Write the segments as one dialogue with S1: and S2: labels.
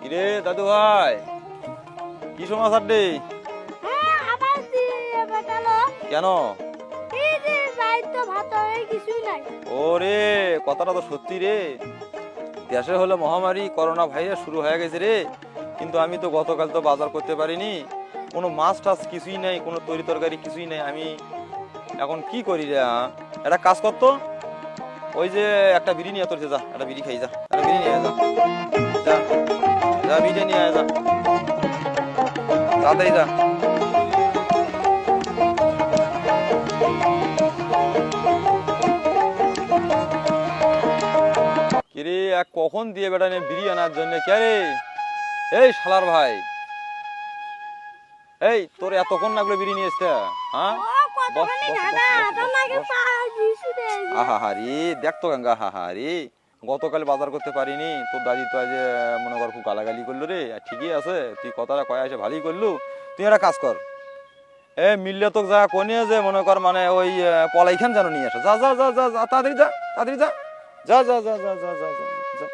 S1: কিরে দাদু ভাই, কি সমাচার রে? কেন? ওরে কথাটা তো সত্যি রে, দেশে হলো মহামারী করোনা ভাইরাস শুরু হয়ে গেছে রে। কিন্তু আমি তো গতকাল তো বাজার করতে পারিনি, কোনো মাছ টাছ কিছুই নাই, কোনো তরি তরকারি কিছুই নাই। আমি এখন কি করি রে? একটা কাজ করতো, ওই যে একটা বিড়ি নিয়ে তোর যা, একটা বিড়ি খাই, যা একটা বিড়ি নিয়ে যা, যা যা বিড়ি নিয়ে আয়, যা তাড়াতাড়ি যা। কিরে এক কখন দিয়ে বেটা নিয়ে বিড়ি আনার জন্য? কে রে? এই শালার ভাই, এই তোর এতক্ষণ লাগলো বিড়ি নিয়ে আসতে? হ্যাঁ আহাহারি দেখতো গঙ্গা, হাহারি গতকাল বাজার করতে পারিনি, তোর দাদি তো আজ মনে কর খুব গালাগালি করলো রে। ঠিকই আছে, তুই কথাটা কয়ে আসে ভালোই করলু। তুই একটা কাজ কর, এ মিললে তোকে যা কোনে যে মনে কর মানে ওই পলাইখান যেন নিয়ে আসে। যা যা যা যা যা তাড়াতাড়ি যা, তাড়াতাড়ি যা, যা যা যা যা যা যা যা যা।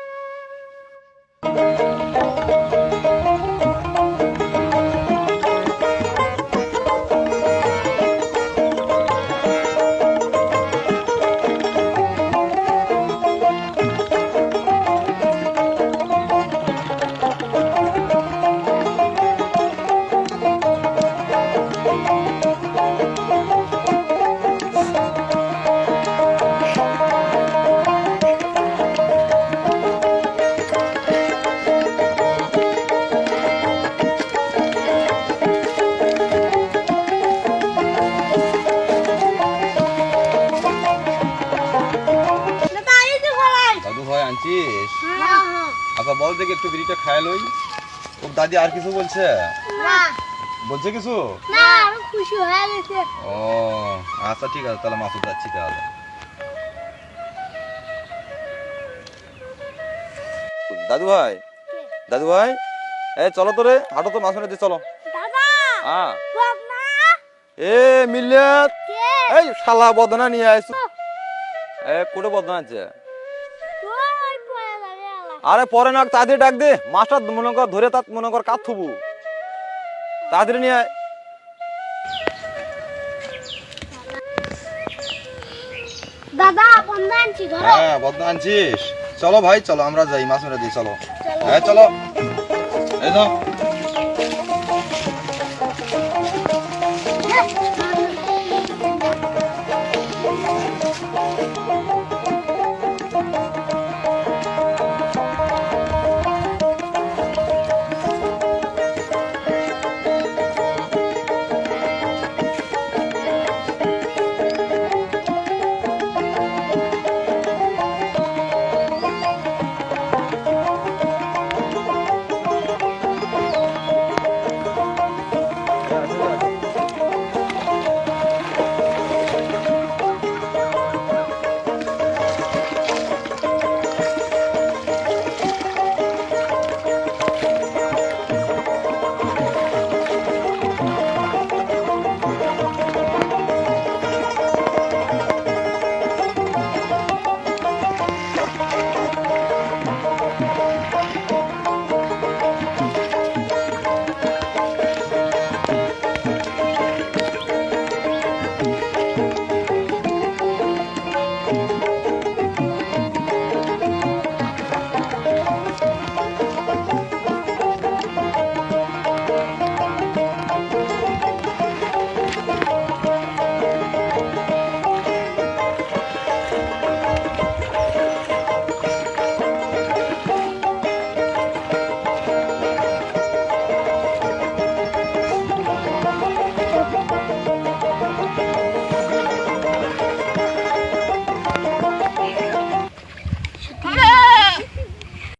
S1: দাদু ভাই আনছিস? আচ্ছা বল দেখি একটু বিড়িটা খায় লই। তোর দাদি আর কিছু বলছে? বলছে কিছু? ও আচ্ছা ঠিক আছে, তাহলে মাছও যাচ্ছি তাহলে। দাদু ভাই, দাদু ভাই, এই চলো তো রে, হাঁটো তো মাছ মেরে চলো। হ্যাঁ এ মিল্লাত, এই শালা বদনা নিয়ে আইছো। এ কোটে বদনা আছে? আরে পরে না, তাড়াতাড়ি ডাক দে, মাছটা মনে কর ধরে তাত মনে কর কাত থুবু, তাড়াতাড়ি নিয়ে আয়।
S2: দাদা বন্ধ আনছি, ধরো।
S1: হ্যাঁ বদনা আনছিস? চলো ভাই চলো, আমরা যাই মাছ মেরে দিই, চলো। হ্যাঁ চলো, এই যাও।